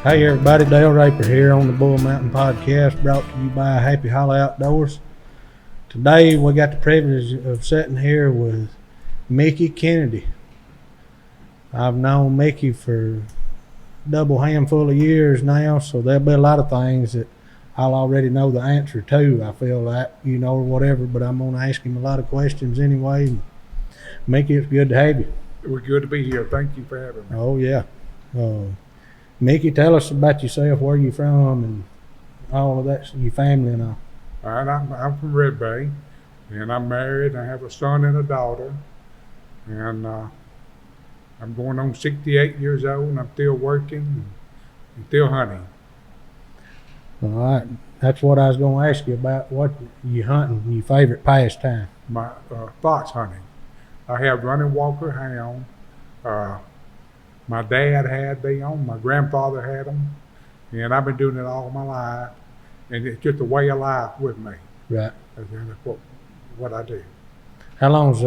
Hey everybody, Dale Raper here on the Bull Mountain Podcast, brought to you by Happy Hollow Outdoors. Today we got the privilege of sitting here with Mickey Kennedy. I've known Mickey for double handful of years now, so there'll be a lot of things that I'll already know the answer to. I feel like, or whatever, but I'm going to ask him a lot of questions anyway. Mickey, it's good to have you. It was good to be here. Thank you for having me. Oh, yeah. Mickey, tell us about yourself, where you from, and all of that, your family and all. All right, I'm from Ripley, and I'm married. I have a son and a daughter, and I'm going on 68 years old, and I'm still working and still hunting. All right, that's what I was going to ask you about. What you hunting? Your favorite pastime? My fox hunting. I have running walker hound. My dad had them, my grandfather had them, and I've been doing it all my life, and it's just a way of life with me. Right. That's what I do. How long's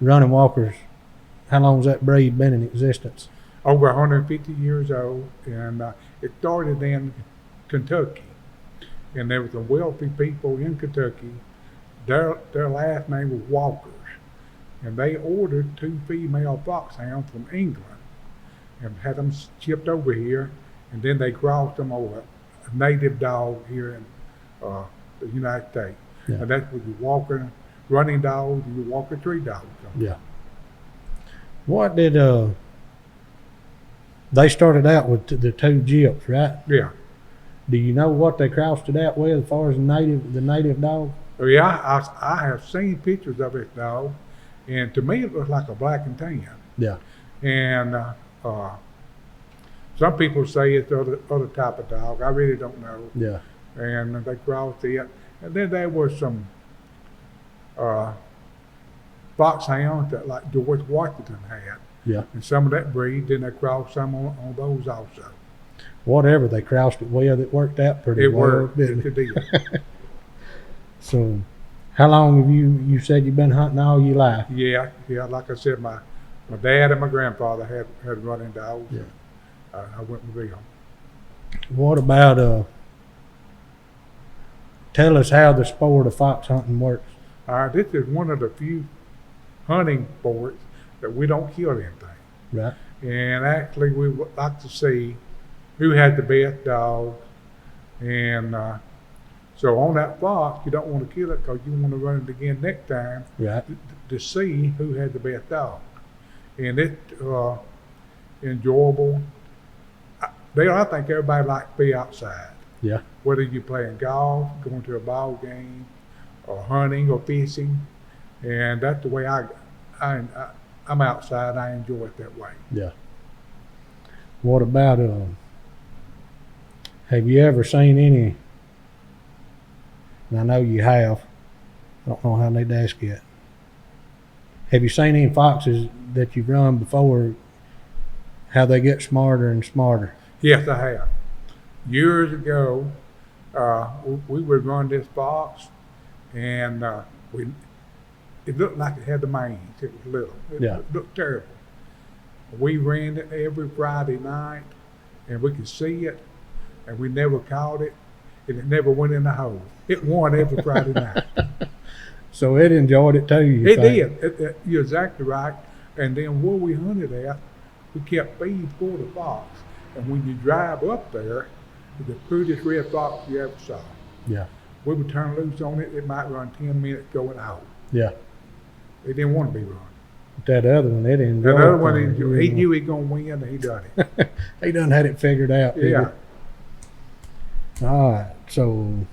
running walkers? How long's that breed been in existence? Over 150 years old, and it started in Kentucky, and there was some wealthy people in Kentucky. Their last name was Walker. And they ordered 2 female foxhounds from England and had them shipped over here, and then they crossed them over a native dog here in the United States. Yeah. And that's what you walker running dogs and you walker tree dogs. Yeah. What did they started out with the 2 gyps, right? Yeah. Do you know what they crossed it out with as far as the native dog? Oh, yeah, I have seen pictures of this dog. And to me, it looks like a black and tan. Yeah. And some people say it's the other type of dog. I really don't know. Yeah. And they crossed it. And then there were some foxhounds that like George Washington had. Yeah. And some of that breed, then they crossed some on those also. Whatever they crossed it with, it worked out pretty well. Worked. It did. So, how long have you said you've been hunting all your life? Yeah. Like I said, my dad and my grandfather had running dogs. Yeah. I went with them. What about tell us how the sport of fox hunting works? This is one of the few hunting sports that we don't kill anything. Right. And actually, we would like to see who had the best dog. And so on that fox, you don't want to kill it because you want to run it again next time. Right. To see who had the best dog. And it's enjoyable. I think everybody likes to be outside. Yeah. Whether you're playing golf, going to a ball game, or hunting or fishing. And that's the way I'm outside. I enjoy it that way. Yeah. What about have you ever seen any, and I know you have, I don't know how I need to ask yet. Have you seen any foxes that you've run before, how they get smarter and smarter? Yes, I have. Years ago, we would run this fox, and it looked like it had the mange. It was little. It looked terrible. We ran it every Friday night, and we could see it, and we never caught it, and it never went in the hole. It won every Friday night. So it enjoyed it too, It did. You're exactly right. And then where we hunted at, we kept feed for the fox. And when you drive up there, it's the prettiest red fox you ever saw. Yeah. We would turn loose on it. It might run 10 minutes going out. Yeah. It didn't want to be run. That other one, it enjoyed it. That other one, he knew he was going to win, and he done it. He done had it figured out. Yeah. All right. So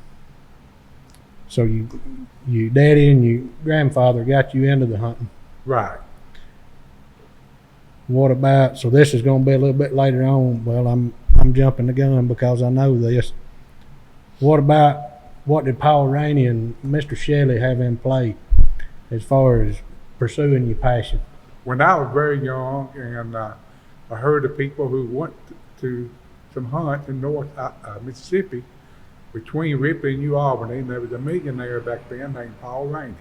you daddy and your grandfather got you into the hunting. Right. What about, so this is going to be a little bit later on. Well, I'm jumping the gun because I know this. What did Paul Rainey and Mr. Shelley have in play as far as pursuing your passion? When I was very young, and I heard of people who went to some hunts in North Mississippi, between Ripley and New Albany, and there was a millionaire back then named Paul Rainey.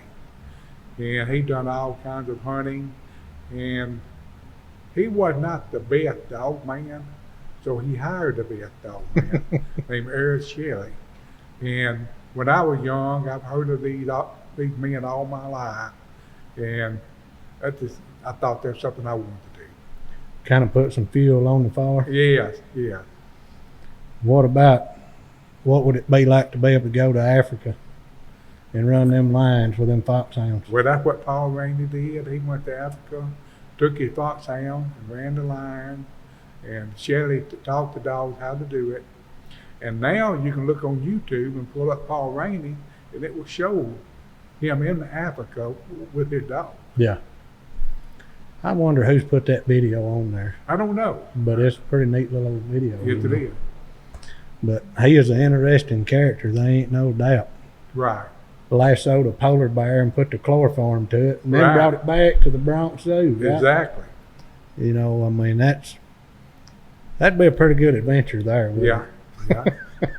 And he done all kinds of hunting, and he was not the best dog man, So he hired a best dog man named Eric Shelley. And when I was young, I've heard of these men all my life. And I thought that's something I wanted to do. Kind of put some fuel on the fire. Yes, yes. What would it be like to be able to go to Africa and run them lines with them foxhounds? Well, that's what Paul Rainey did. He went to Africa, took his foxhound and ran the line, and Shelley taught the dogs how to do it. And now you can look on YouTube and pull up Paul Rainey, and it will show him in Africa with his dog. Yeah. I wonder who's put that video on there. I don't know. But it's a pretty neat little video. Yes, it is. But he is an interesting character, there ain't no doubt. Right. Lassoed a polar bear and put the chloroform to it, and then Right. brought it back to the Bronx Zoo. Right? Exactly. You know, I mean, that'd be a pretty good adventure there. Wouldn't Yeah. Yeah. it?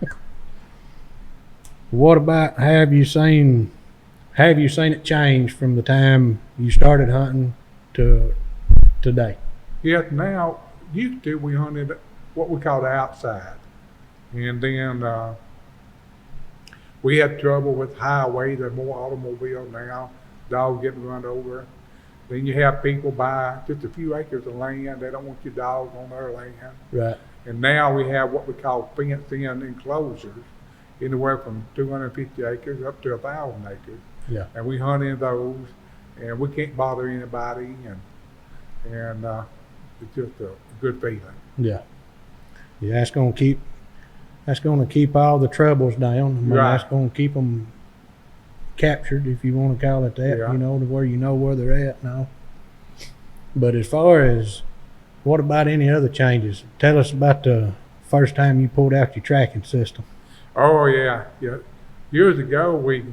What about, have you seen it change from the time you started hunting to today? Yes, now, used to we hunted what we called outside. And then we had trouble with highway. There's more automobiles now, dogs getting run over. Then you have people buy just a few acres of land. They don't want your dogs on their land. Right. And now we have what we call fenced-in enclosures, anywhere from 250 acres up to 1,000 acres. Yeah. And we hunt in those, and we can't bother anybody, and it's just a good feeling. Yeah. Yeah, that's gonna keep all the troubles down. I mean, Right. That's gonna keep them captured, if you want to call it that. Yeah. You know, to where you know where they're at now. But as far as what about any other changes? Tell us about the first time you pulled out your tracking system. Oh yeah, yeah. Years ago we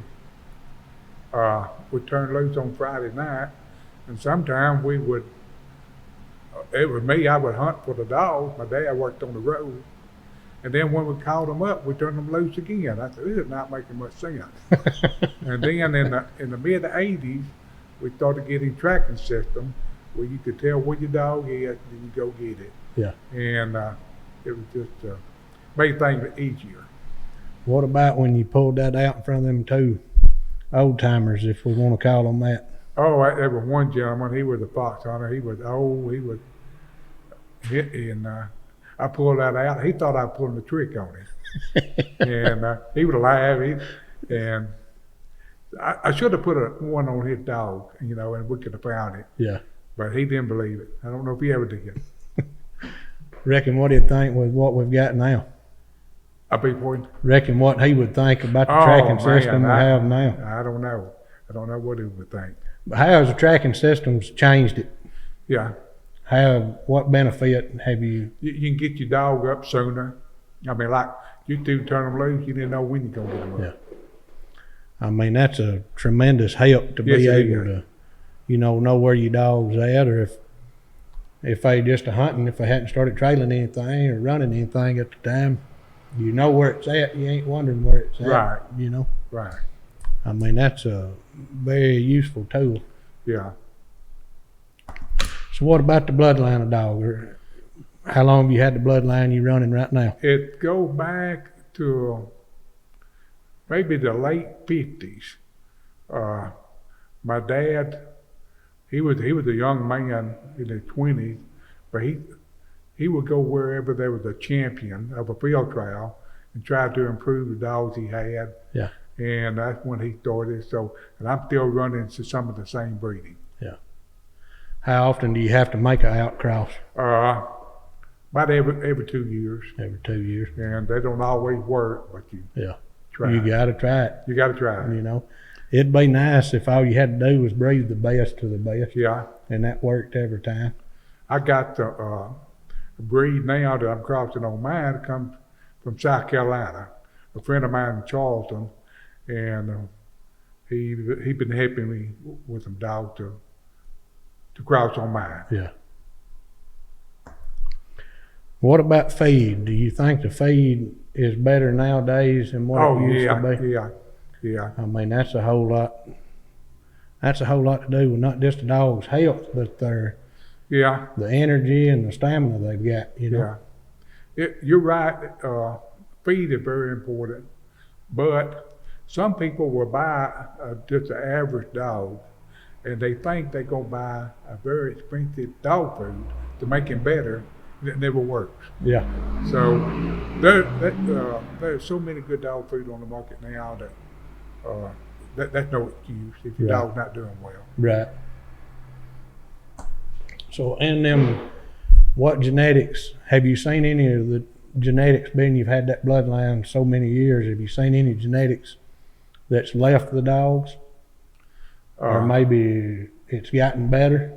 turned loose on Friday night, and sometimes we would. It was me. I would hunt for the dogs. My dad worked on the road, and then when we called them up, we turned them loose again. I said, "This is not making much sense." And then in the mid '80s, we started getting tracking system where you could tell where your dog is, and you go get it. Yeah. And it was just made things easier. What about when you pulled that out in front of them two old timers, if we want to call them that? Oh, there was one gentleman. He was a fox hunter. He was old. He was hit, and I pulled that out. He thought I was pulling a trick on him, and he was alive. And I should have put one on his dog, you know, and we could have found it. Yeah. But he didn't believe it. I don't know if he ever did. Reckon what he'd think with what we've got now? I beg your pardon? Reckon what he would think about the Oh, tracking man, system we have now. I don't know. I don't know what he would think. But how has the tracking systems changed it? Yeah. What benefit have you? You can get your dog up sooner. I mean, like you two turn them loose, you didn't know when you're gonna get them up. Yeah. I mean, that's a tremendous help to be Yes, it able is. to, you know where your dog's at, or if they just a hunting, if they hadn't started trailing anything or running anything at the time, you know where it's at. You ain't wondering where it's at. Right. You know. Right. I mean, that's a very useful tool. Yeah. So what about the bloodline of dog? Or how long have you had the bloodline you running right now? It goes back to maybe the late 50s. My dad, he was a young man in his 20s, but he would go wherever there was a champion of a field trial and try to improve the dogs he had. Yeah. And that's when he started. So, and I'm still running to some of the same breeding. Yeah. How often do you have to make an outcross? About every 2 years. Every 2 years. And they don't always work, but you Yeah. try. You got to try it. You got to try. You know, it'd be nice if all you had to do was breed the best to the best. Yeah. And that worked every time. I got a breed now that I'm crossing on mine. It comes from South Carolina. A friend of mine in Charleston, and he been helping me with some dogs to cross on mine. Yeah. What about feed? Do you think the feed is better nowadays than what it used to be? Yeah. I mean, that's a whole lot. That's a whole lot to do with not just the dog's health, but the energy and the stamina they've got. You know. You're right. Feed is very important, but some people will buy just an average dog, and they think they're gonna buy a very expensive dog food to make him better. And it never works. Yeah. So there's so many good dog food on the market now that's no excuse if your dog's not doing well. Right. So, and them, what genetics, have you seen any of the genetics, being you've had that bloodline so many years, have you seen any genetics that's left the dogs? Or maybe it's gotten better?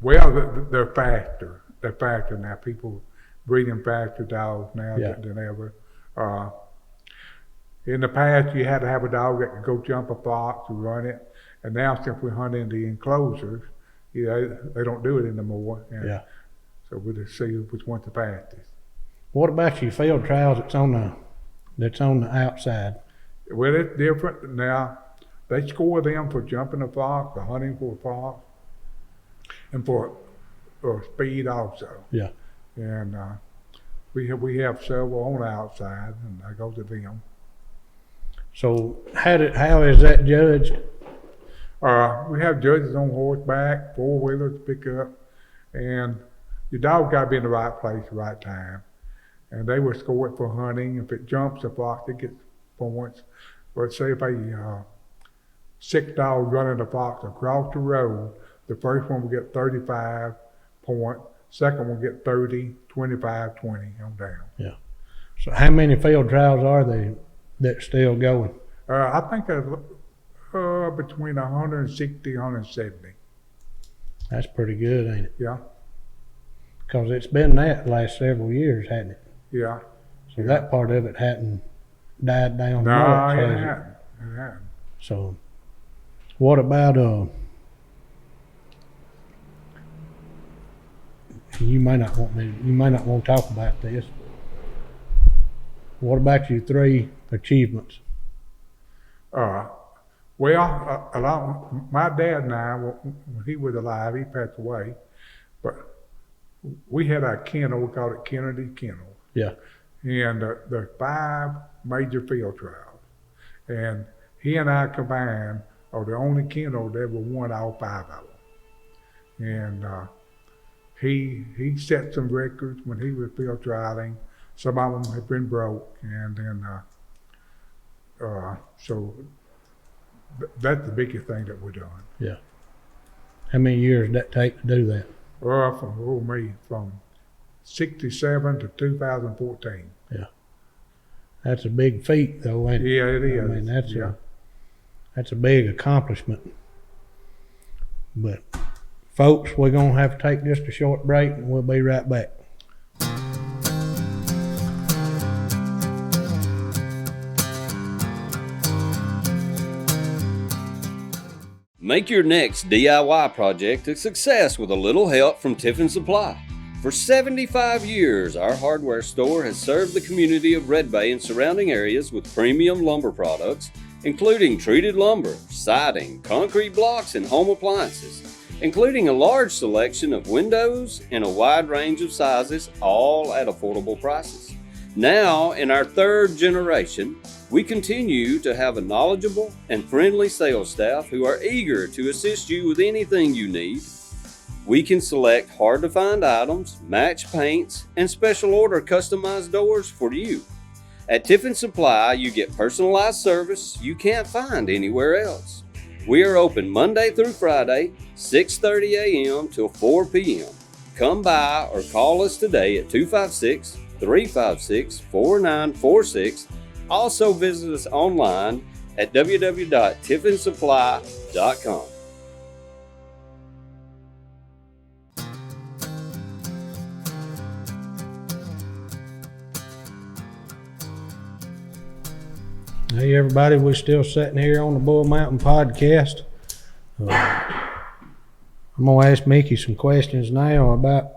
Well, they're faster. They're faster now. People breeding faster dogs now than ever. In the past, you had to have a dog that could go jump a fox and run it. And now, since we hunt in the enclosures, they don't do it anymore. And so we'll just see which one's the fastest. What about your field trials that's on the outside? Well, it's different now. They score them for jumping a fox, or hunting for a fox, and for speed also. Yeah. And we have several on the outside, and I go to them. So how is that judged? We have judges on horseback, four-wheelers to pick up, and your dog got to be in the right place at the right time. And they will score it for hunting. If it jumps a fox, it gets points. But say if a 6 dogs running a fox across the road, the first one will get 35 points, second one will get 30, 25, 20 on down. Yeah. So how many field trials are they that's still going? I think between 160 and 170. That's pretty good, ain't it? Yeah. Because it's been that the last several years, hasn't it? Yeah. So that part of it hadn't died down No, much, it has hadn't. It hadn't. So what about you might not want to talk about this. What about your 3 achievements? Well, my dad and I, when he was alive, he passed away, but we had our kennel, we called it Kennedy Kennel. Yeah. And there's 5 major field trials. And he and I combined are the only kennel that ever won all 5 of them. And he set some records when he was field trialing. Some of them have been broke, and then so that's the biggest thing that we're doing. Yeah. How many years did that take to do that? From 67 to 2014. Yeah. That's a big feat, though, ain't it? Yeah, it is. I mean, that's a big accomplishment. But, folks, we're going to have to take just a short break, and we'll be right back. Make your next DIY project a success with a little help from Tiffin Supply. For 75 years, our hardware store has served the community of Red Bay and surrounding areas with premium lumber products, including treated lumber, siding, concrete blocks, and home appliances, including a large selection of windows in a wide range of sizes, all at affordable prices. Now, in our 3rd generation, we continue to have a knowledgeable and friendly sales staff who are eager to assist you with anything you need. We can select hard-to-find items, match paints, and special order customized doors for you. At Tiffin Supply, you get personalized service you can't find anywhere else. We are open Monday through Friday, 6:30 a.m. till 4 p.m. Come by or call us today at 256-356-4946. Also visit us online at www.tiffinsupply.com. Hey everybody, we're still sitting here on the Bull Mountain podcast. I'm going to ask Mickey some questions now about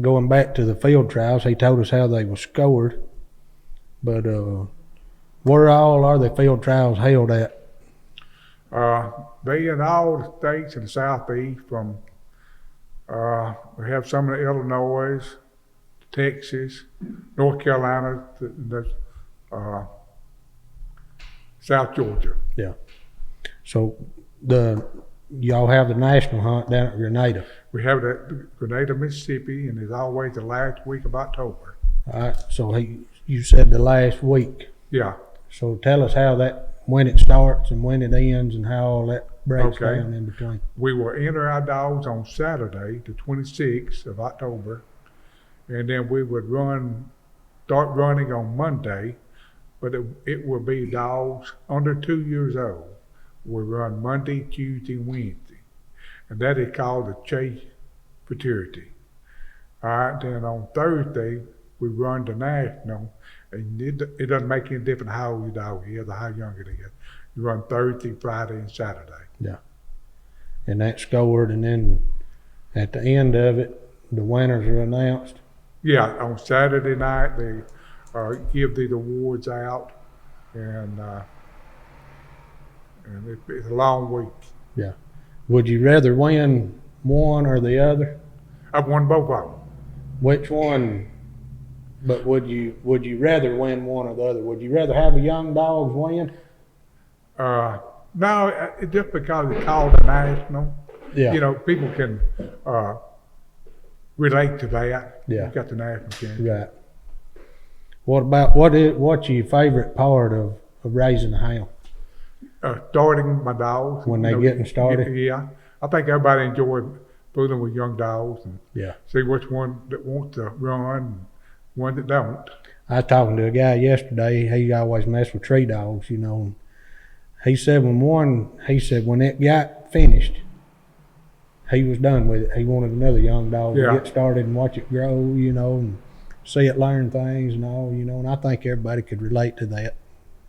going back to the field trials. He told us how they were scored. But where all are the field trials held at? They in all the states in the southeast. We have some in Illinois, Texas, North Carolina, South Georgia. Yeah. So y'all have the national hunt down at Grenada. We have that Grenada, Mississippi, and it's always the last week of October. All right. So you said the last week. Yeah. So tell us when it starts and when it ends and how all that breaks Okay. down in between. We will enter our dogs on Saturday, the 26th of October, and then we would start running on Monday, but it will be dogs under 2 years old. We run Monday, Tuesday, Wednesday, and that is called the chase futurity. All right, then on Thursday, we run the national, and it doesn't make any difference how old your dog is or how young it is. You run Thursday, Friday, and Saturday. Yeah. And that's scored, and then at the end of it, the winners are announced. Yeah, on Saturday night, they give these awards out, and it's a long week. Yeah. Would you rather win one or the other? I've won both of them. Which one? But would you rather win one or the other? Would you rather have a young dogs win? No, just because it's called a national. Yeah. You know, people can relate to that. Yeah. You got the national championship. Right. What's your favorite part of raising a hound? Starting my dogs. When they getting started? Yeah. I think everybody enjoys fooling with young dogs and Yeah. see which one that wants to run and one that don't. I was talking to a guy yesterday. He always mess with tree dogs, you know. He said when it got finished, he was done with it. He wanted another young dog Yeah. to get started and watch it grow, you know, and see it learn things and all, you know. And I think everybody could relate to that,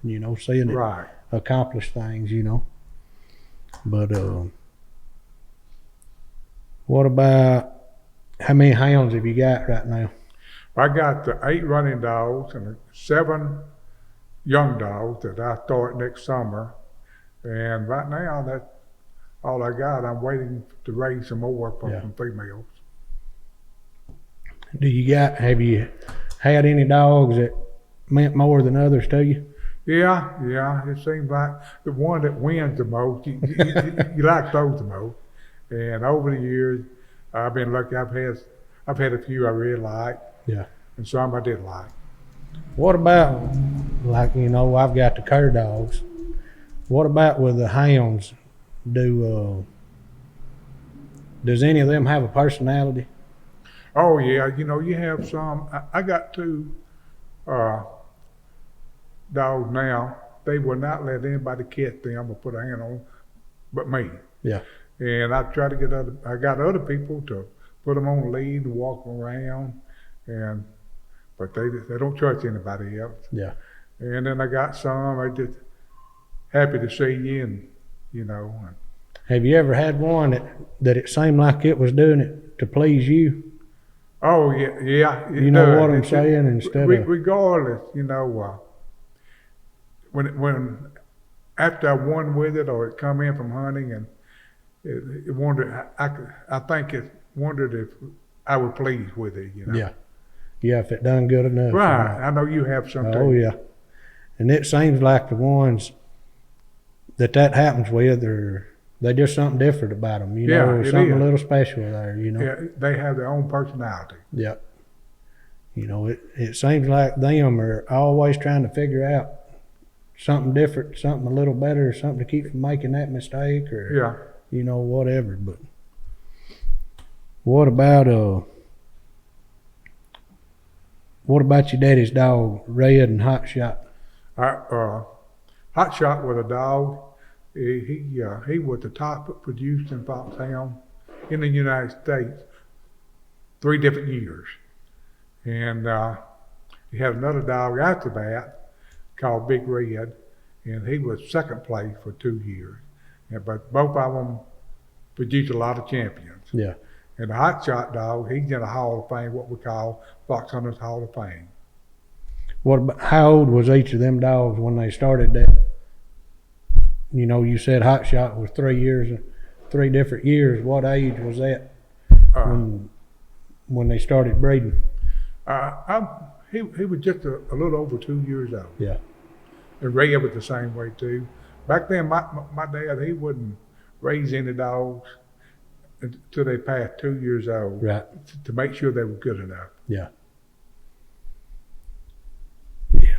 you know, seeing it Right. accomplish things, you know. But what about how many hounds have you got right now? I got the 8 running dogs and 7 young dogs that I start next summer. And right now, that's all I got. I'm waiting to raise some more from Yeah. some females. Have you had any dogs that meant more than others to you? Yeah. It seems like the one that wins the most, you like those the most. And over the years, I've been lucky. I've had a few I really like, Yeah. and some I didn't like. What about, like, you know, I've got the cur dogs. What about with the hounds? Does any of them have a personality? Oh yeah, you know, you have some. I got 2 dogs now. They will not let anybody catch them or put a hand on them but me. Yeah. And I try to get I got other people to put them on the lead and walk them around, but they don't trust anybody else. Yeah. And then I got some, I just happy to see you, and you know. Have you ever had one that it seemed like it was doing it to please you? Oh yeah. You know what I'm saying? Instead of regardless, you know, when after I won with it or it come in from hunting and it wondered, I think it wondered if I was pleased with it, you know. Yeah, if it done good enough. Right. I know you have some too. Oh yeah. And it seems like the ones that happens with they just something different about them, you know, it something is. a little special there, you know. Yeah, they have their own personality. Yeah. You know, it seems like them are always trying to figure out something different, something a little better, something to keep from making that mistake or, Yeah. you know, whatever. But what about your daddy's dog, Red and Hot Shot? Hot Shot was a dog. He was the top producing foxhound in the United States 3 different years. And he had another dog after that called Big Red, and he was second place for 2 years. But both of them produced a lot of champions. Yeah. And the Hot Shot dog, he's in the Hall of Fame, what we call Fox Hunters Hall of Fame. How old was each of them dogs when they started that? You know, you said Hot Shot was 3 years, 3 different years. What age was that when they started breeding? He was just a little over 2 years old. Yeah. And Ray was the same way too. Back then, my dad, he wouldn't raise any dogs until they passed 2 years old. Right. To make sure they were good enough. Yeah. Yeah.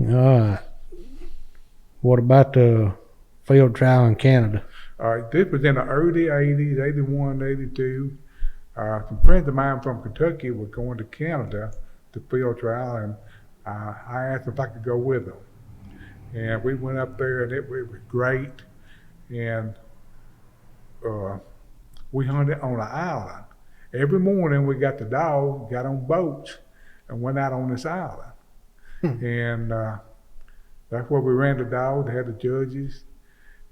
All right. What about the field trial in Canada? All right, this was in the early 80s, 81, 82. Some friends of mine from Kentucky were going to Canada to field trial, and I asked if I could go with them. And we went up there, and it was great. And we hunted on an island. Every morning we got the dog, got on boats, and went out on this island. And that's where we ran the dog. They had the judges.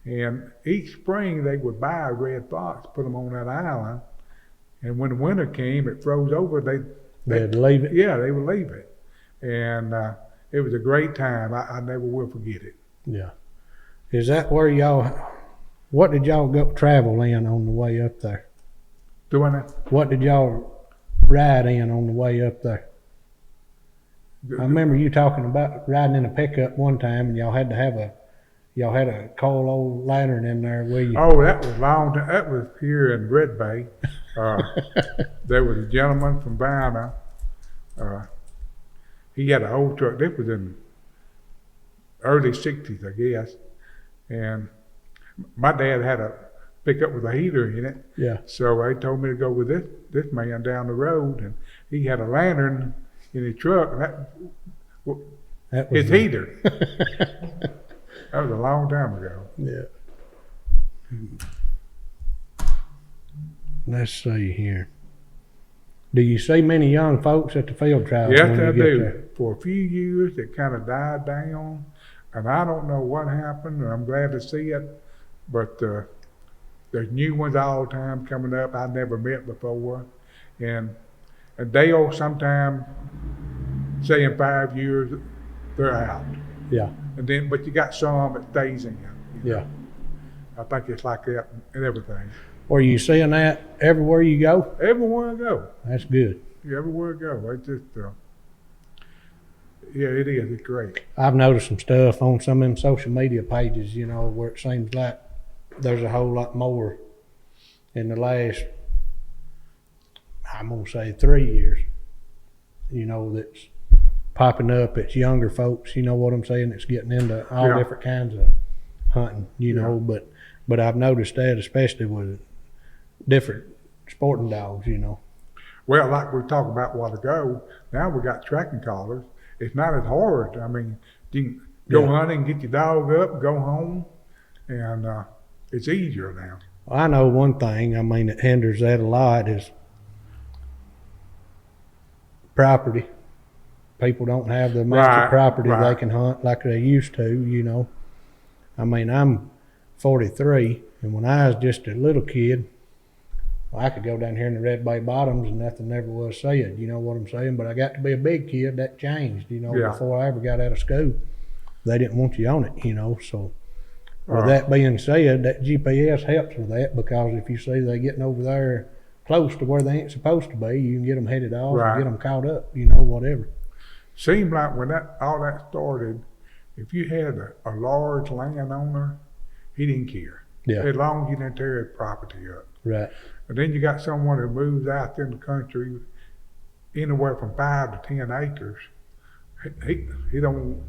And each spring they would buy a red fox, put them on that island. And when the winter came, it froze over. They'd leave it? Yeah, they would leave it. And it was a great time. I never will forget it. Yeah. Is that where what did y'all go travel in on the way up there? Doing that? What did y'all ride in on the way up there? I remember you talking about riding in a pickup one time, and y'all had a coal old lantern in there with you. Oh, that was long. That was here in Red Bay. There was a gentleman from Vienna. He had an old truck. This was in early 60s, I guess. And my dad had a pickup with a heater in it. Yeah. So they told me to go with this man down the road, and he had a lantern in his truck, and that was his heater. That was a long time ago. Yeah. Let's see here. Do you see many young folks at the field trial? Yes, I do. There? For a few years, it kind of died down, and I don't know what happened, and I'm glad to see it. But there's new ones all the time coming up I never met before, and they'll sometime, say in 5 years, they're out. Yeah. And then, but you got some that stays in. Yeah. I think it's like that in everything. Are you seeing that everywhere you go? Everywhere I go. That's good. Yeah, everywhere I go. It's just, yeah, it is. It's great. I've noticed some stuff on some of them social media pages, where it seems like there's a whole lot more in the last, I'm going to say 3 years, that's popping up. It's younger folks, you know what I'm saying? It's getting into all different kinds of hunting, but I've noticed that especially with different sporting dogs, Well, like we talked about a while ago, now we got tracking collars. It's not as hard. I mean, you can go hunting, get your dog up, go home, and it's easier now. I know one thing, that hinders that a lot is property. People don't have the amount of property they can hunt like they used to, I'm 43, and when I was just a little kid, I could go down here in the Red Bay Bottoms and nothing ever was said, you know what I'm saying? But I got to be a big kid, that changed, before I ever got out of school. They didn't want you on it, so with that being said, that GPS helps with that, because if you see they getting over there close to where they ain't supposed to be, you can get them headed off and get them caught up, whatever. Seemed like when all that started, if you had a large landowner, he didn't care. Yeah. As long as you didn't tear his property up. Right. And then you got someone who moves out in the country, anywhere from 5 to 10 acres. He don't want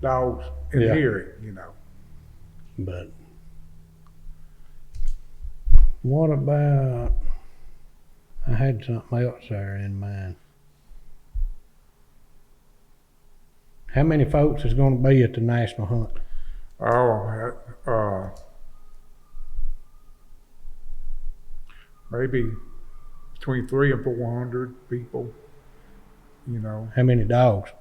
dogs in here, But what about, I had something else there in mind. How many folks is going to be at the national hunt? Maybe between 300 and 400 people, How many dogs?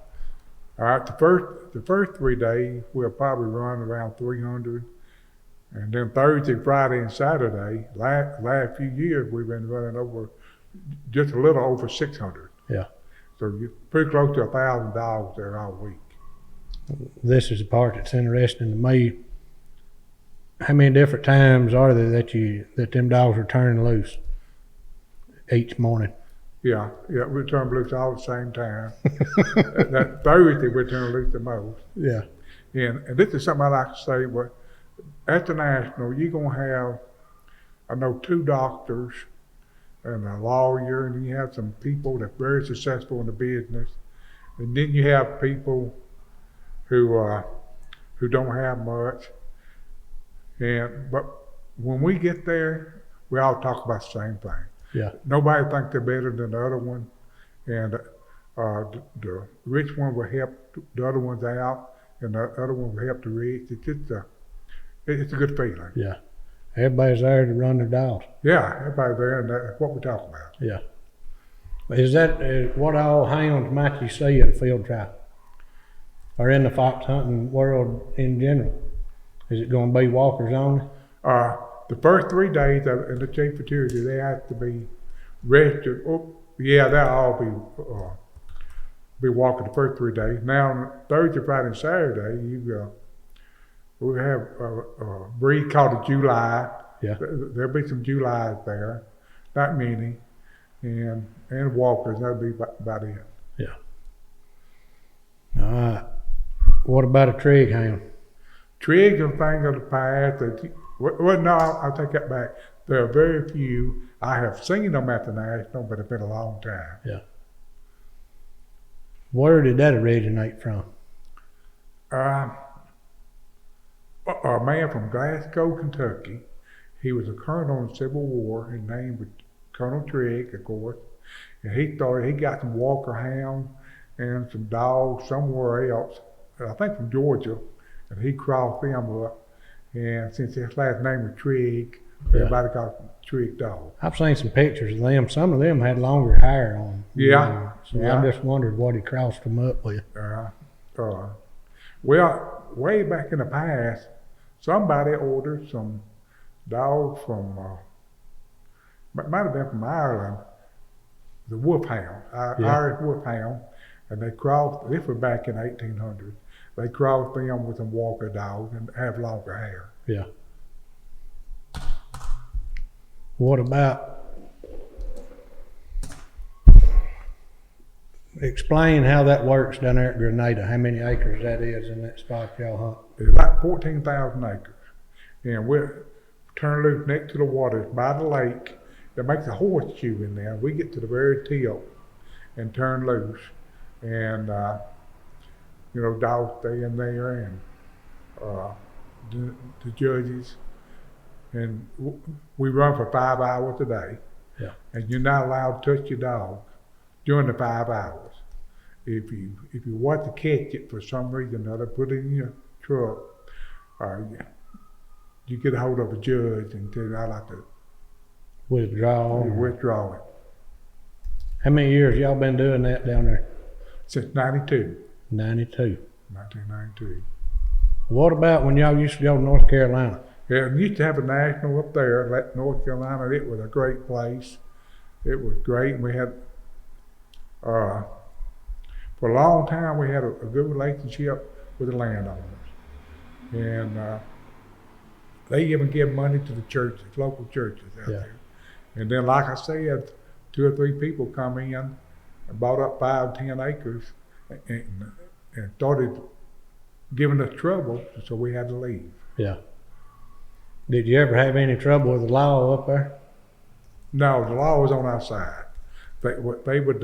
All right, the first 3 days, we'll probably run around 300. And then Thursday, Friday, and Saturday, last few years, we've been running over, just a little over 600. Yeah. So you're pretty close to 1,000 dogs there all week. This is the part that's interesting to me. How many different times are there that them dogs are turning loose each morning? Yeah, we turn loose all at the same time. That Thursday we turn loose the most. Yeah. And this is something I like to say, but at the National, you're going to have, I know, 2 doctors and a lawyer, and you have some people that are very successful in the business. And then you have people who don't have much. But when we get there, we all talk about the same thing. Yeah. Nobody thinks they're better than the other one, and the rich one will help the other ones out, and the other one will help the rich. It's just it's a good feeling. Yeah. Everybody's there to run their dogs. Yeah, everybody there, and that's what we talk about. Yeah. Is what all hounds might you see at a field trial? Or in the fox hunting world in general? Is it going to be walkers only? The first 3 days in the chief fertility, they have to be registered. Oh, yeah, they'll all be walking the first 3 days. Now, Thursday, Friday, and Saturday, we have a breed called a July. Yeah. There'll be some Julys there, not many, and walkers. That'll be about it. Yeah. All right. What about a trig hound? Trigs are things of the past. Well, no, I'll take that back. There are very few. I have seen them at the National, but it's been a long time. Yeah. Where did that originate from? A man from Glasgow, Kentucky. He was a colonel in the Civil War. His name was Colonel Trigg, of course. And he got some Walker Hound and some dogs somewhere else, I think from Georgia. And he crossed them up. And since his last name was Trigg, everybody called him Trigg dog. I've seen some pictures of them. Some of them had longer hair on. Yeah. So I just wondered what he crossed them up with. Well, way back in the past, somebody ordered some dogs from, might have been from Ireland, the wolfhound, Irish wolfhound, and they crossed, this was back in 1800, they crossed them with some Walker dogs and have longer hair. Yeah. What about, explain how that works down there at Grenada, how many acres that is in that spot y'all hunt? It's like 14,000 acres. And we're turned loose next to the water by the lake. That makes a horseshoe in there. We get to the very tip and turn loose. And, dogs stay in there and the judges. And we run for 5 hours a day. Yeah. And you're not allowed to touch your dog during the 5 hours. If you want to catch it for some reason or other, put it in your truck, you get a hold of a judge and tell you, I like to withdraw it. How many years y'all been doing that down there? Since 92. 1992. What about when y'all used to go to North Carolina? Yeah, we used to have a national up there at North Carolina. It was a great place. It was great. We had, for a long time, we had a good relationship with the landowners. And they even give money to the churches, local churches out there. And then, like I said, 2 or 3 people come in and bought up 5, 10 acres and started giving us trouble, so we had to leave. Yeah. Did you ever have any trouble with the law up there? No, the law was on our side. They would,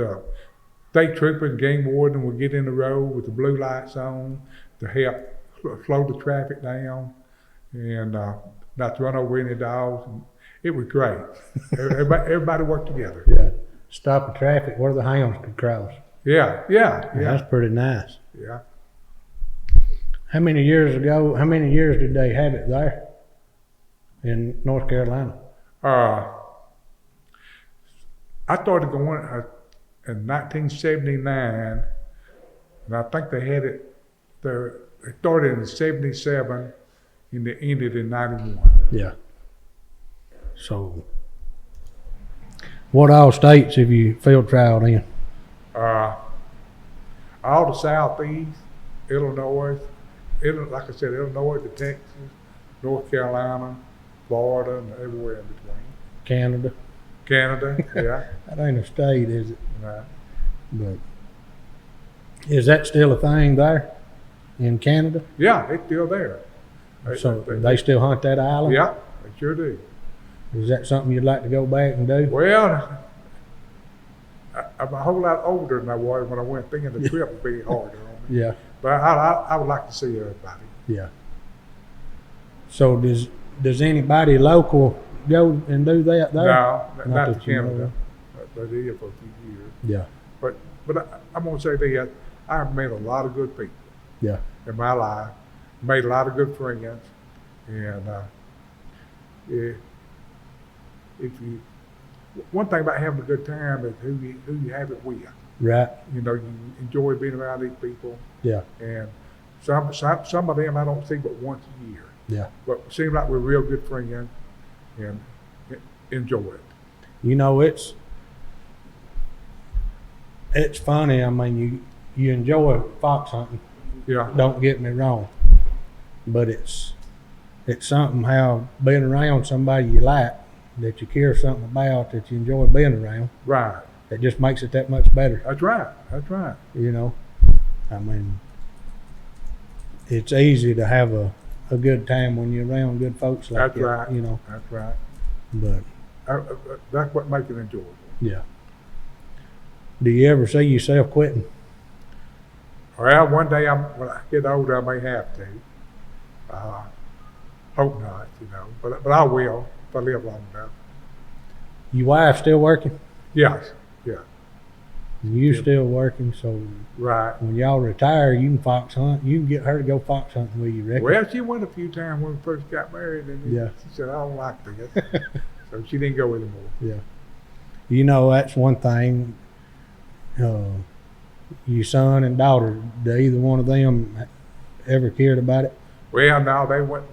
state troopers and game warden would get in the road with the blue lights on to help slow the traffic down and not to run over any dogs. And it was great. Everybody worked together. Yeah. Stop the traffic where the hounds could cross. Yeah. That's pretty nice. Yeah. How many years did they have it there in North Carolina? I started going in 1979, and I think they had it there. They started in 77 and they ended in 91. Yeah. So, what all states have you field trialed in? All the southeast, Illinois, like I said, Illinois to Texas, North Carolina, Florida, and everywhere in between. Canada? Canada, yeah. That ain't a state, is it? Right. But is that still a thing there in Canada? Yeah, it's still there. So they still hunt that island? Yeah, they sure do. Is that something you'd like to go back and do? Well, I'm a whole lot older than I was when I went, thinking the trip would be harder on me. Yeah, But I would like to see everybody. yeah. So does anybody local go and do that there? No, Not not to that you know Canada. of. But they did for a few years. Yeah, But I'm gonna say this: I've met a lot of good people yeah, in my life, made a lot of good friends, and yeah, if you one thing about having a good time is who you have it with. right, You know, you enjoy being around these people, yeah, and some of them I don't see but once a year. yeah. But it seems like we're real good friends, and enjoy it. You know, it's funny. I mean, you enjoy fox hunting. Yeah, Don't get me wrong, but it's something how being around somebody you like, that you care something about, that you enjoy being around. right. It just makes it that much better. That's right. That's right. You know, I mean, it's easy to have a good time when you're around good folks like That's that. right. You know, That's right. but That's what makes it enjoyable. yeah. Do you ever see yourself quitting? Well, one day when I get older, I may have to. Hope not, you know, but I will if I live long enough. Your wife still working? Yes, yeah, You Yep. still working? So right. when y'all retire, you can fox hunt. You can get her to go fox hunting with you, reckon? Well, she went a few times when we first got married, and Yeah. she said, I don't like this. So she didn't go anymore. Yeah. You know, that's one thing. Your son and daughter, do either one of them ever cared about it? Well, no, they went,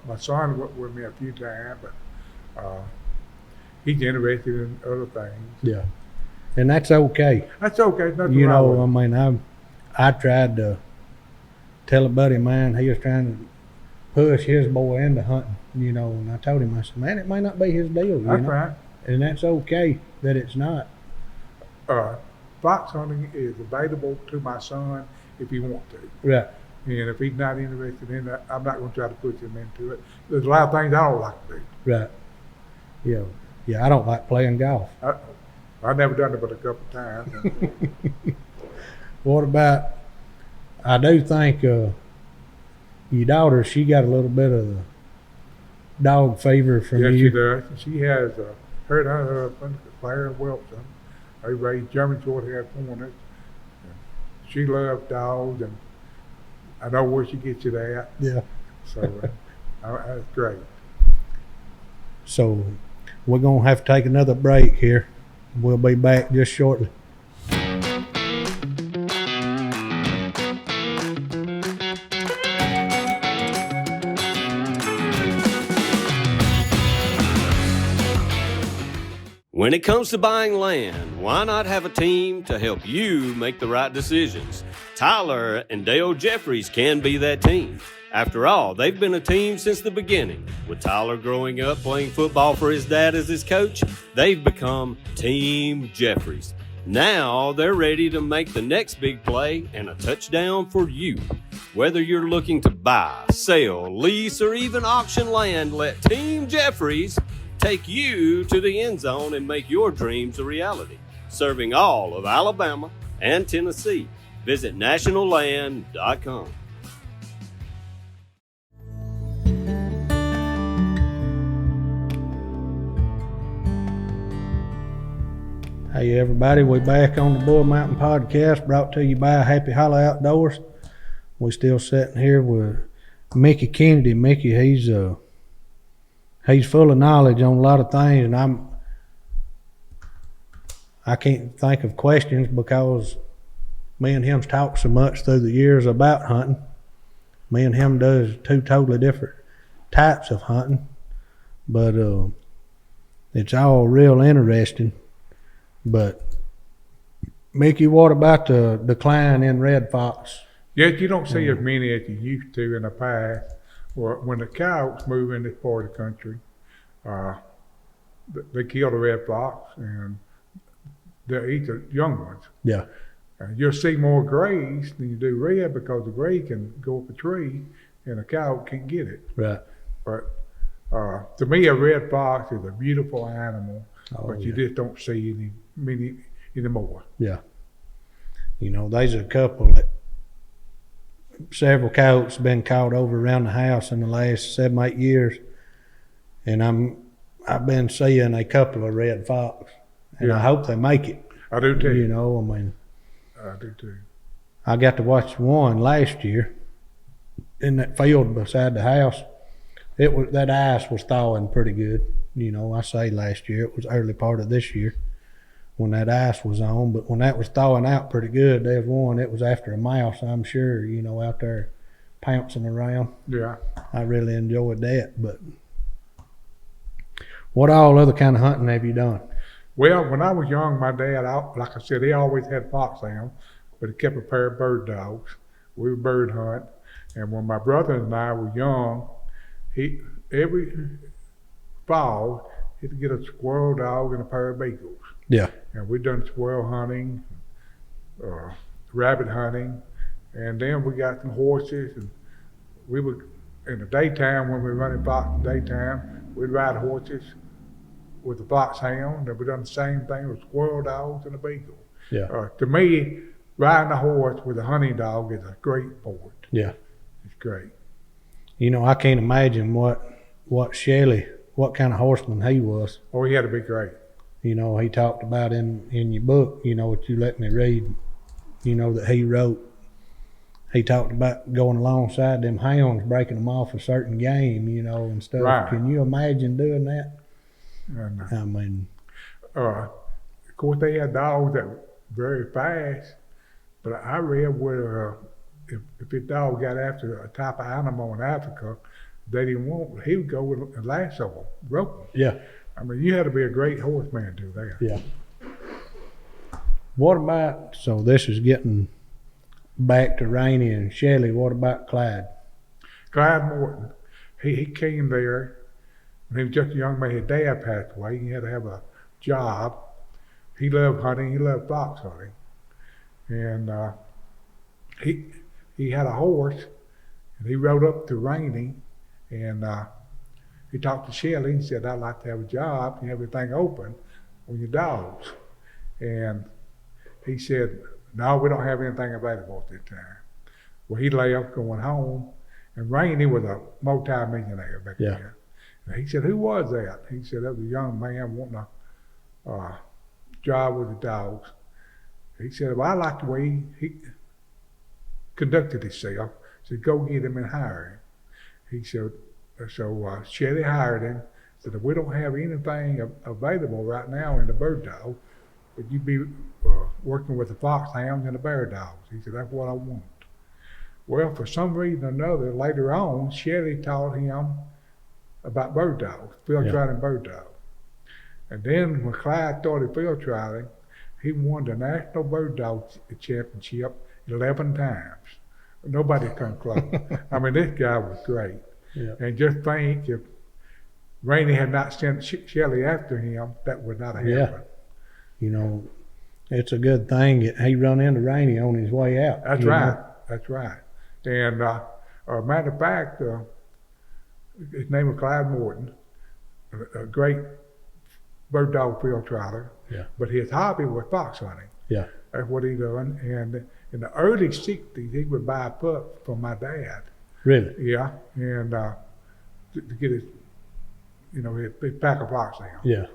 my son went with me a few times, but he's interested in other things. Yeah. And that's okay. That's okay. Nothing You wrong know, with it. I mean, I tried to tell a buddy of mine, he was trying to push his boy into hunting, you know, and I told him, I said, man, it may not be his deal, you That's know? right. And that's okay that it's not. Fox hunting is available to my son if he wants to. Right. And if he's not interested in that, I'm not going to try to push him into it. There's a lot of things I don't like to do. Right. Yeah. Yeah, I don't like playing golf. I've never done it but a couple of times. What about, I do think your daughter, she got a little bit of the dog fever from Yes, you. she does. She has her and her husband, Claire and Wilson. They raised German short-haired pointers. She loves dogs, and I know where she gets it at. Yeah. So that's great. So we're going to have to take another break here. We'll be back just shortly. When it comes to buying land, why not have a team to help you make the right decisions? Tyler and Dale Jeffries can be that team. After all, they've been a team since the beginning. With Tyler growing up playing football for his dad as his coach, they've become Team Jeffries. Now they're ready to make the next big play and a touchdown for you. Whether you're looking to buy, sell, lease, or even auction land, let Team Jeffries take you to the end zone and make your dreams a reality. Serving all of Alabama and Tennessee. Visit nationalland.com. Hey everybody, we're back on the Bull Mountain Podcast, brought to you by Happy Hollow Outdoors. We're still sitting here with Mickey Kennedy. Mickey, he's full of knowledge on a lot of things, and I can't think of questions because me and him's talked so much through the years about hunting. Me and him does two totally different types of hunting, but it's all real interesting. But Mickey, what about the decline in red fox? Yet you don't see as many as you used to in the past. Or when the coyotes move in this part of the country, they kill the red fox and they'll eat the young ones. Yeah. You'll see more grays than you do red because the gray can go up a tree and a cow can't get it. Right. But to me, a red fox is a beautiful animal, but you just don't see many anymore. Yeah. You know, there's a couple that several coyotes been caught over around the house in the last 7-8 years, and I've been seeing a couple of red fox, and I hope they make it. I do too. You know, I mean, I do too. I got to watch one last year in that field beside the house. That ice was thawing pretty good. You know, I say last year, it was early part of this year when that ice was on, but when that was thawing out pretty good, there was one, it was after a mouse, I'm sure, you know, out there pouncing around. Yeah. I really enjoyed that. But what all other kind of hunting have you done? Well, when I was young, my dad, like I said, he always had foxhounds, but he kept a pair of bird dogs. We would bird hunt. And when my brother and I were young, every fall, he'd get a squirrel dog and a pair of beagles. Yeah. And we'd done squirrel hunting, rabbit hunting, and then we got some horses. And we would, in the daytime, when we were running fox in the daytime, we'd ride horses with the foxhound, and we done the same thing with squirrel dogs and a beagle. Yeah. To me, riding a horse with a hunting dog is a great sport. Yeah. It's great. You know, I can't imagine what Shelley, what kind of horseman he was. Oh, he had to be great. You know, he talked about in your book, you know, what you let me read, you know, that he wrote. He talked about going alongside them hounds, breaking them off a certain game, you know, and stuff. Right. Can you imagine doing that? And, I mean, of course, they had dogs that were very fast, but I read where if a dog got after a type of animal in Africa they didn't want, he would go with a lasso, rope them. yeah, I mean, you had to be a great horseman to do that. yeah. What about, so this is getting back to Rainey and Shelley, what about Clyde? Clyde Morton, he came there when he was just a young man. His dad passed away. He had to have a job. He loved hunting. He loved fox hunting. And he had a horse, and he rode up to Rainey, and he talked to Shelley. He said, I'd like to have a job. You have everything open on your dogs. And he said, no, we don't have anything available at this time. Well, he left going home, and Rainey was a multi-millionaire back then. And he said, who was that? He said, that was a young man wanting a job with the dogs. He said, well, I like the way he conducted himself. He said, go get him and hire him. He said, so Shelley hired him. Said, we don't have anything available right now in the bird dog, but you'd be working with the foxhounds and the bear dogs. He said, that's what I want. Well, for some reason or another, later on, Shelley taught him about bird dogs, field trialing bird dogs. And then when Clyde started field trialing, he won the National Bird Dog Championship 11 times. Nobody come close. I mean, this guy was great. Yeah. And just think, if Rainey had not sent Shelley after him, that would not have happened. You know, it's a good thing he run into Rainey on his way out. That's right. That's right. And matter of fact, his name was Clyde Morton, a great bird dog field trialer. Yeah. But his hobby was fox hunting. Yeah. That's what he done. And in the early 60s, he would buy a pup from my dad. Really? Yeah. And to get his, his pack of foxhounds. Yeah.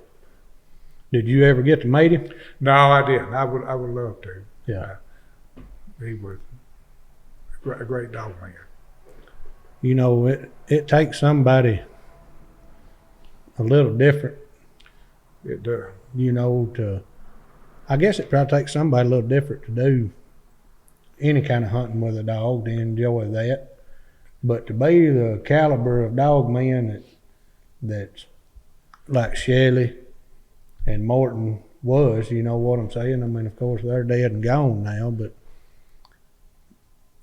Did you ever get to meet him? No, I didn't. I would love to. Yeah. He was a great dog man. You know, it takes somebody a little different. It does. You know, I guess it probably takes somebody a little different to do any kind of hunting with a dog to enjoy that. But to be the caliber of dog man that's like Shelley and Morton was, you know what I'm saying? I mean, of course, they're dead and gone now, but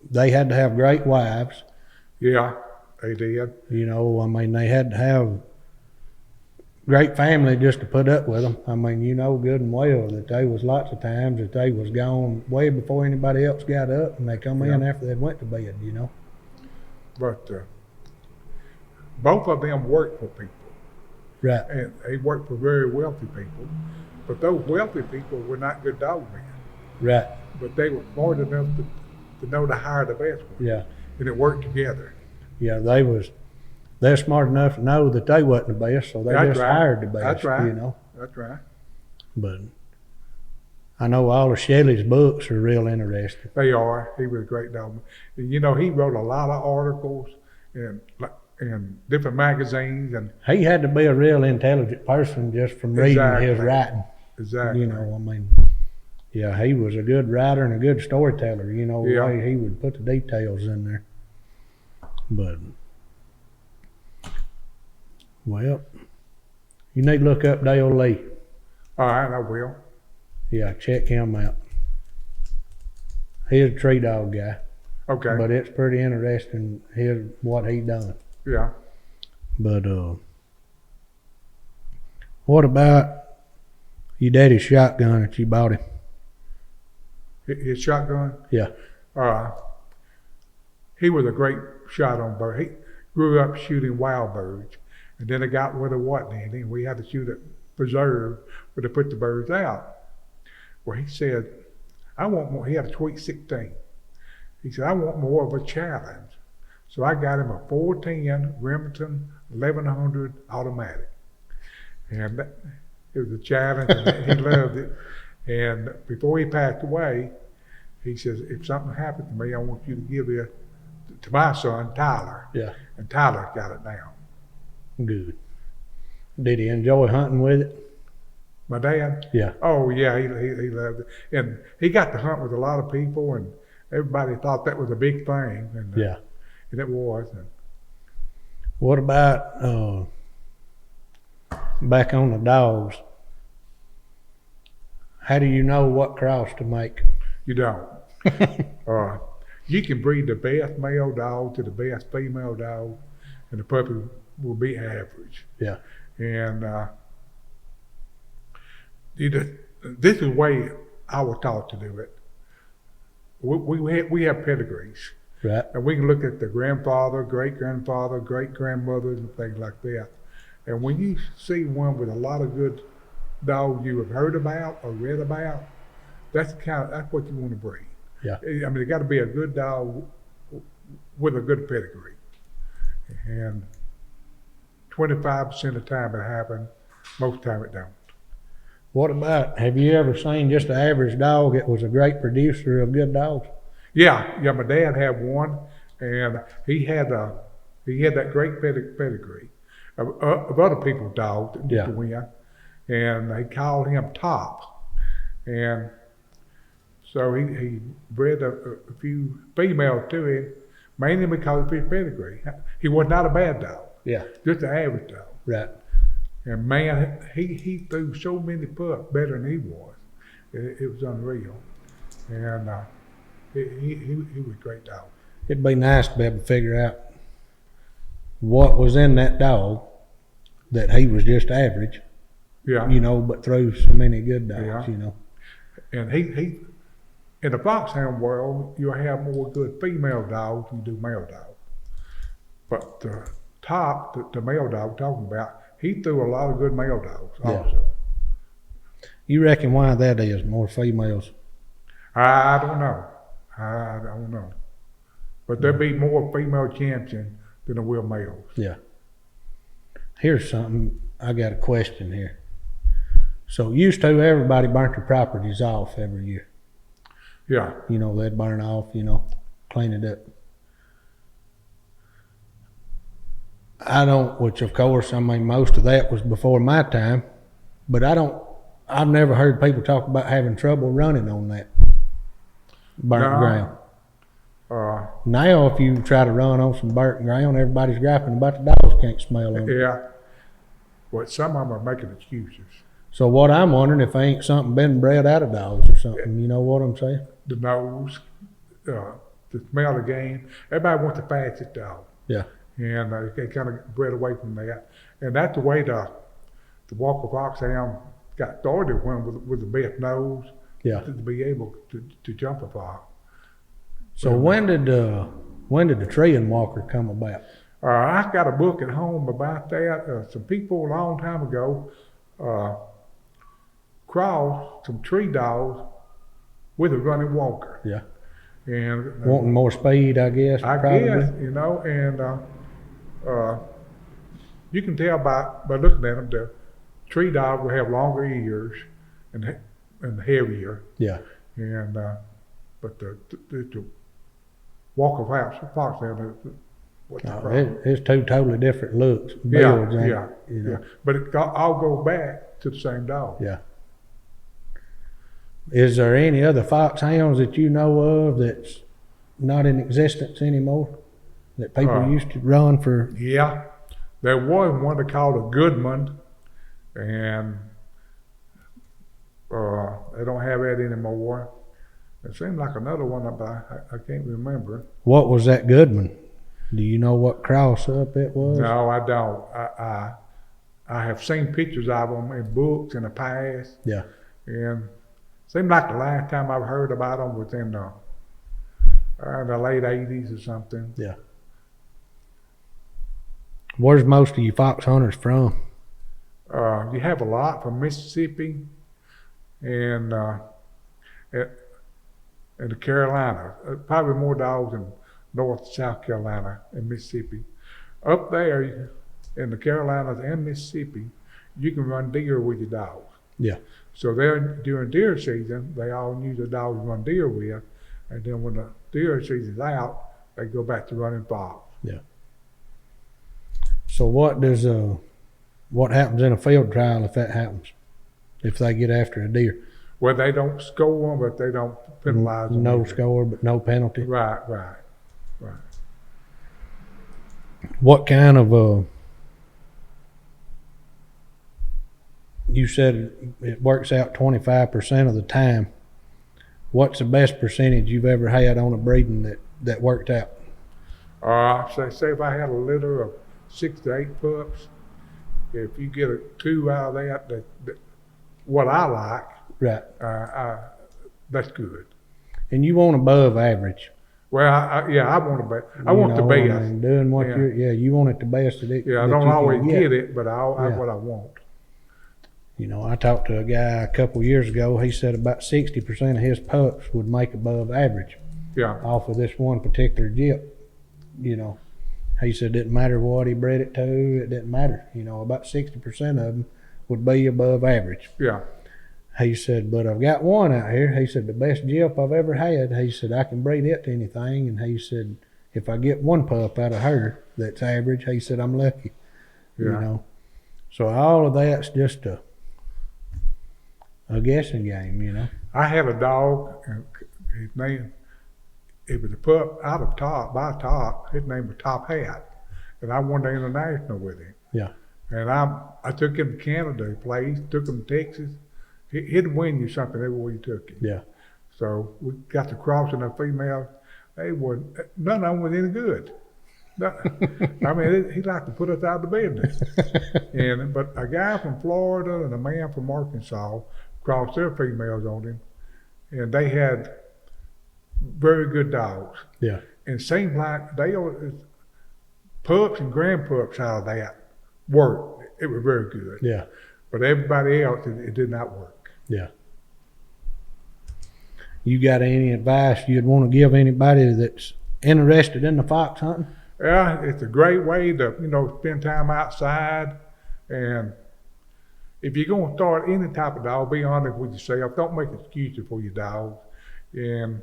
they had to have great wives. Yeah, they did. You know, I mean, they had to have great family just to put up with them. I mean, you know good and well that they was lots of times that they was gone way before anybody else got up, and they come in after they went to bed, you know. But both of them worked for people. Right. And they worked for very wealthy people. But those wealthy people were not good dog men. Right. But they were smart enough to know to hire the best one. Yeah. And it worked together. Yeah, they're smart enough to know that they wasn't the best, so they just hired the best. That's right. You know. That's right. But I know all of Shelley's books are real interesting. They are. He was a great dog. And, you know, he wrote a lot of articles in different magazines, and He had to be a real intelligent person just from reading his writing. Exactly. You know, I mean, yeah, he was a good writer and a good storyteller. You know, the way he would put the details in there. But, well, you need to look up Dale Lee. All right, I will. Yeah, check him out. He's a tree dog guy. Okay. But it's pretty interesting what he done. Yeah. But what about your daddy's shotgun that you bought him? His shotgun? Yeah. He was a great shot on bird. He grew up shooting wild birds, and then it got where there wasn't any, and we had to shoot at preserve where to put the birds out. Well, he said, I want more. He had a Tweet 16. He said, I want more of a challenge. So I got him a 410 Remington 1100 automatic. And it was a challenge, and he loved it. And before he passed away, he says, if something happened to me, I want you to give it to my son, Tyler. Yeah. And Tyler got it now. Good. Did he enjoy hunting with it? My dad? Yeah. Oh, yeah, he loved it. And he got to hunt with a lot of people, and everybody thought that was a big thing. And, Yeah. And it was. And What about back on the dogs? How do you know what cross to make? you don't. You can breed the best male dog to the best female dog, and the puppy will be average. Yeah. And this is the way I was taught to do it. We have pedigrees. Right. And we can look at the grandfather, great-grandfather, great-grandmothers, and things like that. And when you see one with a lot of good dogs you have heard about or read about, that's what you want to breed. Yeah. I mean, it got to be a good dog with a good pedigree. And 25% of the time it happens, most of the time it don't. What about, have you ever seen just an average dog that was a great producer of good dogs? Yeah, my dad had one, and he had that great pedigree of other people's dogs that did win, and they called him Top, and so he bred a few females to him, mainly because of his pedigree. He was not a bad dog, just an average dog. Right. And man, he threw so many pups better than he was. It was unreal, and he was a great dog. It'd be nice to be able to figure out what was in that dog that he was just average. Yeah. You know, but threw so many good dogs, you know. And he in the foxhound world, you'll have more good female dogs than you do male dogs. But Top, the male dog we're talking about, he threw a lot of good male dogs also. You reckon why that is, more females? I don't know. I don't know. But there'll be more female champions than there will males. Yeah. Here's something, I got a question here. So used to everybody burnt their properties off every year. Yeah. You know, they'd burn off, you know, clean it up. I don't, which of course, I mean, most of that was before my time, but I've never heard people talk about having trouble running on that burnt ground. Now, if you try to run on some burnt ground, everybody's griping about the dogs can't smell them. Yeah. Well, some of them are making excuses. So what I'm wondering if ain't something been bred out of dogs or something, you know what I'm saying? The nose, the smell of game. Everybody wants the fastest dog. Yeah. And they kind of bred away from that. And that's the way the the Walker Foxhound got started with the best nose Yeah. to be able to jump a fox. So when did the treeing walker come about? I got a book at home about that. Some people a long time ago crossed some tree dogs with a running walker. Yeah. And Wanting more speed, I guess. I probably. guess, and you can tell by looking at them, the tree dog will have longer ears and heavier. Yeah. And but the Walker Foxhound is what the problem. It's two totally different looks. Yeah, Builds, ain't yeah, it, you know? yeah. But it all goes back to the same dog. Yeah. Is there any other foxhounds that you know of that's not in existence anymore? That people used to run for? Yeah. There was one they called a Goodman, and they don't have that anymore. It seemed like another one, but I can't remember. What was that Goodman? Do you know what cross up it was? No, I don't. I have seen pictures of them in books in the past. Yeah. And seemed like the last time I've heard about them was in the late 80s or something. Yeah. Where's most of you fox hunters from? You have a lot from Mississippi and the Carolinas. Probably more dogs in North South Carolina and Mississippi. Up there in the Carolinas and Mississippi, you can run deer with your dogs. Yeah. So there during deer season, they all use the dogs to run deer with, and then when the deer season's out, they go back to running fox. Yeah. So what happens in a field trial if that happens? If they get after a deer? Well, they don't score them, but they don't penalize them. No either. score, but no penalty. Right. What kind of you said it works out 25% of the time. What's the best percentage you've ever had on a breeding that worked out? Say if I had a litter of 6 to 8 pups, if you get a 2 out of that what I like, Right. that's good. And you want above average. Well, I want the best. I want the best. Doing what Yeah. you want it the best that it. Yeah, I that don't you can always get it, but that's what I want. You know, I talked to a guy a couple of years ago. He said about 60% of his pups would make above average Yeah. off of this one particular jip. You know, he said it didn't matter what he bred it to. It didn't matter. You know, about 60% of them would be above average. Yeah. He said, but I've got one out here. He said, the best jip I've ever had. He said, I can breed it to anything. And he said, if I get one pup out of her that's average, he said, I'm lucky. Yeah. You know, so all of that's just a guessing game, you know. I had a dog, and his name, it was a pup out of Top. His name was Top Hat, and I won the international with him. Yeah. And I took him to Canada, he played, took him to Texas. He'd win you something everywhere you took him. Yeah. So we got to crossing the females. None of them was any good. I mean, he liked to put us out of the business. But a guy from Florida and a man from Arkansas crossed their females on him, and they had very good dogs. Yeah. And it seemed like pups and grandpups out of that worked. It was very good. Yeah. But everybody else, it did not work. Yeah. You got any advice you'd want to give anybody that's interested in the fox hunting? Yeah, it's a great way to, spend time outside. And if you're going to start any type of dog, be honest with yourself. Don't make excuses for your dog. And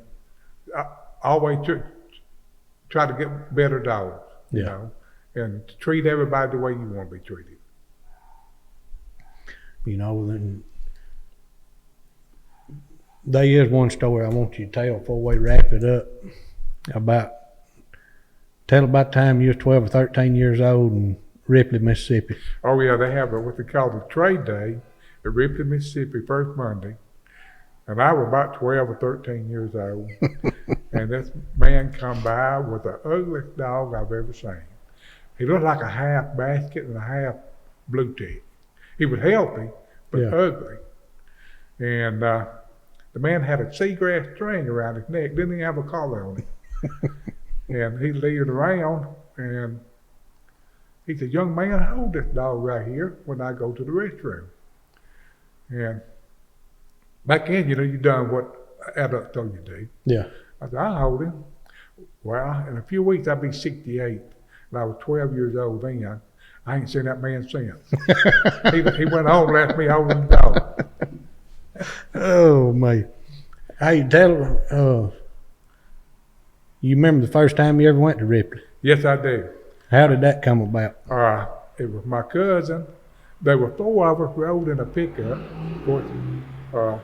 I always try to get better dogs, you know, and treat everybody the way you want to be treated. You know, then there is one story I want you to tell before we wrap it up tell about the time you was 12 or 13 years old in Ripley, Mississippi. Oh yeah, they have what they call the trade day at Ripley, Mississippi, first Monday. And I was about 12 or 13 years old. And this man come by with the ugliest dog I've ever seen. He looked like a half basket and a half blue tick. He was healthy, but Yeah. ugly. And the man had a seagrass string around his neck, didn't even have a collar on it. And he laid around, and he said, "Young man, hold this dog right here when I go to the restroom." And back then, you done what adults told you to do. Yeah. I said, "I'll hold him." Well, in a few weeks, I'll be 68. And I was 12 years old then. I ain't seen that man since. he went home and left me holding the dog. Oh, mate. Hey, you remember the first time you ever went to Ripley? Yes, I do. How did that come about? It was my cousin. There were 4 of us rode in a pickup. Of course,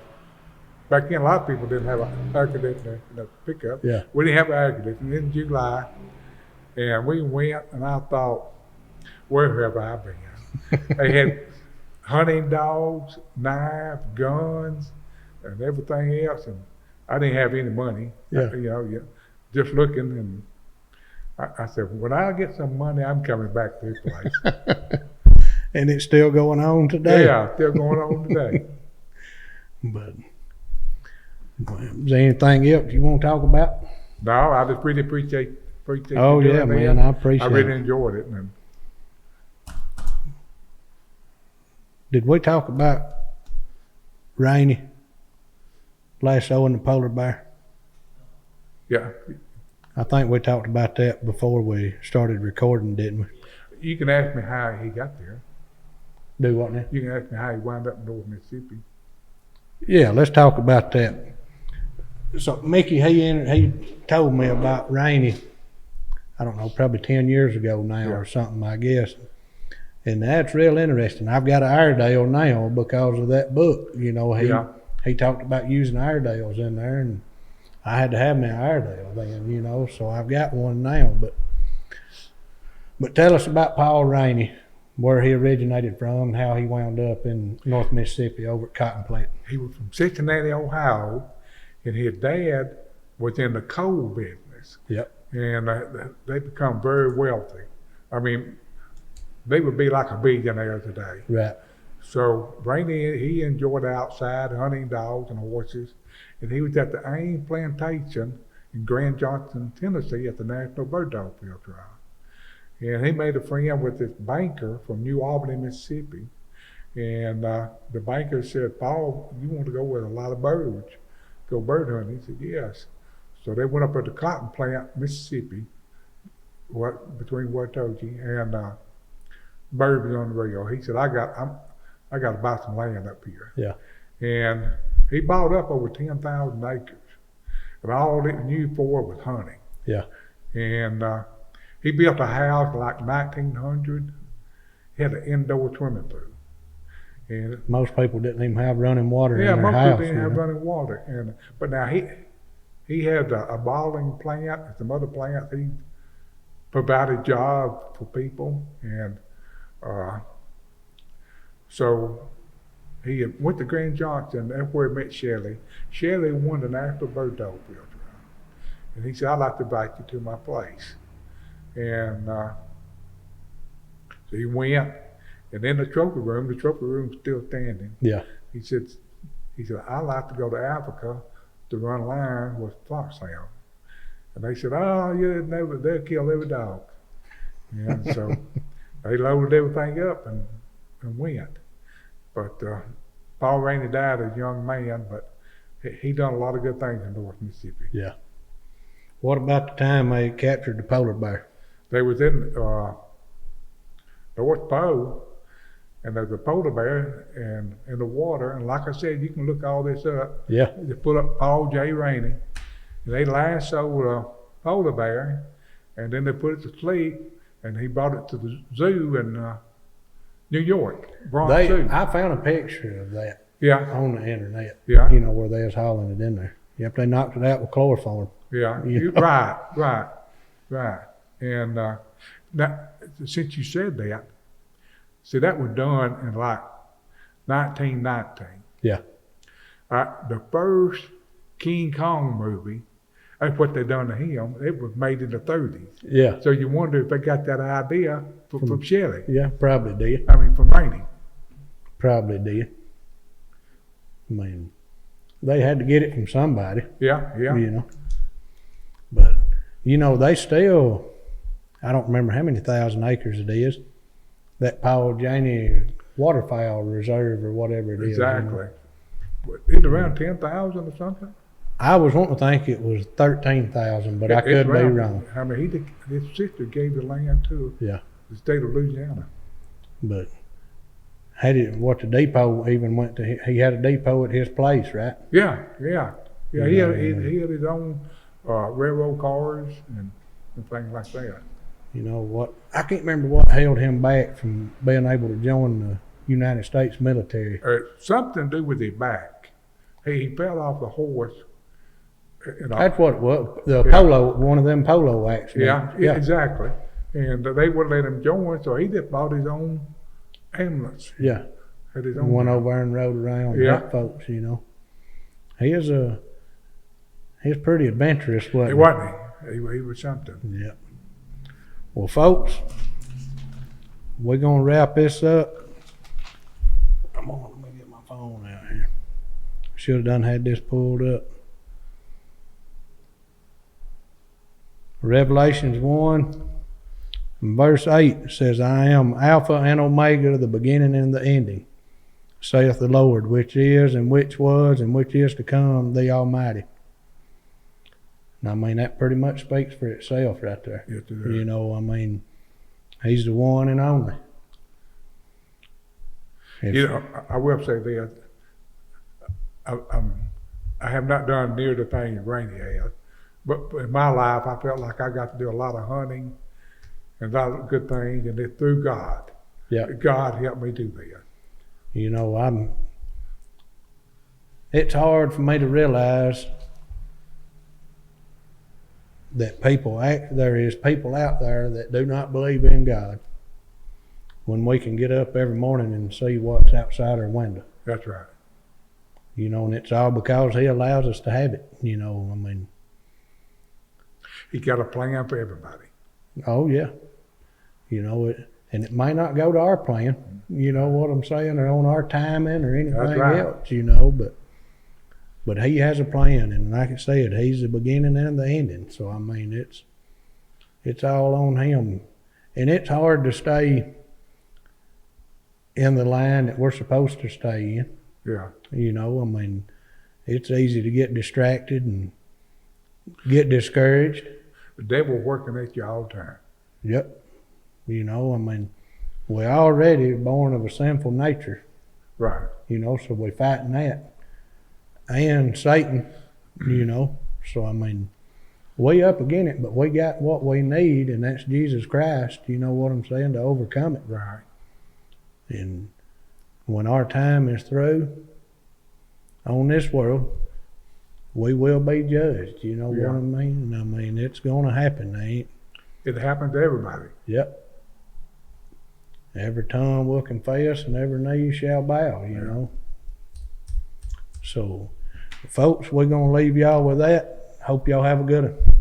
back then, a lot of people didn't have an air conditioner in a pickup. Yeah. We didn't have an air conditioner in July. And we went, and I thought, where have I been? They had hunting dogs, knives, guns, and everything else. And I didn't have any money. Yeah. Just looking. And I said, when I get some money, I'm coming back to this place. And it's still going on today? Yeah, still going on today. But is there anything else you want to talk about? No, I just really appreciate Oh, you yeah, doing man, that. I appreciate I really it. enjoyed it. And Did we talk about Rainey lassoing the polar bear? yeah, I think we talked about that before we started recording, didn't we? you can ask me how he got there. Do what now? You can ask me how he wound up in North Mississippi. Yeah, let's talk about that. So Mickey, he told me about Rainey, I don't know, probably 10 years ago now or something, I guess. And that's real interesting. I've got an Iredale now because of that book. He talked about using Iredales in there, and I had to have me an Iredale then, so I've got one now. But tell us about Paul Rainey, where he originated from, how he wound up in North Mississippi over at Cotton Plant. He was from Cincinnati, Ohio, and his dad was in the coal business. Yep. And they become very wealthy. I mean, they would be like a billionaire today. Right. So Rainey, he enjoyed outside hunting dogs and horses, and he was at the Ames Plantation in Grand Junction, Tennessee, at the National Bird Dog Field Trial. And he made a friend with this banker from New Albany, Mississippi. And the banker said, "Paul, you want to go with a lot of birds, go bird hunting?" He said, "Yes." So they went up at the Cotton Plant, Mississippi, between Wautogie and bird was on the radio. He said, I got to buy some land up here. Yeah. And he bought up over 10,000 acres. And all it knew for was hunting. Yeah. And he built a house like 1900. He had an indoor swimming pool. And Most people didn't even have running water in their most house. people didn't have running water. But now he had a bottling plant and some other plants. He provided jobs for people. And so he went to Grand Junction. That's where he met Shelley. Shelley won the National Bird Dog Field Trial. And he said, "I'd like to invite you to my place." And so he went. And in the trophy room's still standing. Yeah. He said, "I'd like to go to Africa to run line with foxhound." And they said, "Oh, you didn't know that they'll kill every dog." And so they loaded everything up and went. But Paul Rainey died as a young man, but he done a lot of good things in North Mississippi. Yeah. What about the time they captured the polar bear? They was in North Pole, and there's a polar bear and in the water. And like I said, you can look all this up. Yeah. You put up Paul J. Rainey, and they lassoed a polar bear, and then they put it to sleep, and he brought it to the zoo in New York, Bronx Zoo. I found a picture of that Yeah, on the internet. Yeah. Where they was hauling it in there. Yep, they knocked it out with chloroform. yeah, Yeah. right. And now, since you said that, see, that was done in like 1919. Yeah. The first King Kong movie, that's what they done to him. It was made in the 30s. Yeah. So you wonder if they got that idea from Shelley. Yeah, probably did. I mean, from Rainey. probably did. I mean, they had to get it from somebody, Yeah, yeah. you know. But, you know, they still, I don't remember how many thousand acres it is, that Paul Janney waterfowl reserve or whatever it is. Exactly. You know? It's around 10,000 or something. I was wanting to think it was 13,000, but I It's could be around- wrong. I mean, his sister gave the land to Yeah, the state of Louisiana. but had it, what the depot even went to, he had a depot at his place, right? Yeah, yeah. Yeah, Yeah. he had his own railroad cars and things like that. You know what? I can't remember what held him back from being able to join the United States military. Something to do with his back. He fell off the horse. That's what it was. The Yeah. polo, one of them polo accidents. Yeah, exactly. And they wouldn't let him join, so he just bought his own ambulance. Yeah. Had his own. Went over and rode around and Yeah. helped folks, you know. He's pretty adventurous, wasn't He he? wasn't he? He was something. Yeah. Well, folks, we're gonna wrap this up. Come on, let me get my phone out here. Should have done had this pulled up. Revelations 1, verse 8 says, I am Alpha and Omega, the beginning and the ending, saith the Lord, which is and which was and which is to come, the Almighty. And I mean, that pretty much speaks for itself right there. Yes, it is. You know, I mean, he's the one and only. You know, I will say this. I have not done near the things Rainey has, but in my life, I felt like I got to do a lot of hunting and a lot of good things, and it's through God. Yeah. God helped me do that. You know, it's hard for me to realize that there is people out there that do not believe in God when we can get up every morning and see what's outside our window. That's right. You know, and it's all because he allows us to have it. You know, I mean, He got a plan for everybody. oh yeah. You know, and it may not go to our plan, you know what I'm saying, or on our timing or anything right. else, you know, but he has a plan, and like I said, he's the beginning and the ending. So I mean, it's all on him, and it's hard to stay in the line that we're supposed to stay in. Yeah. You know, I mean, it's easy to get distracted and get discouraged. The devil working at you all the time. Yep. You know, I mean, we're already born of a sinful nature, Right. you know, so we're fighting that. And Satan, you know, so I mean, we up against it, but we got what we need, and that's Jesus Christ, you know what I'm saying, to overcome it. Right. And when our time is through on this world, we will be judged, you know Yeah. what I mean? And I mean, it's going to happen, ain't it? It happened to everybody. Yep. Every tongue will confess and every knee shall bow, you know. So, folks, we're going to leave y'all with that. Hope y'all have a good one.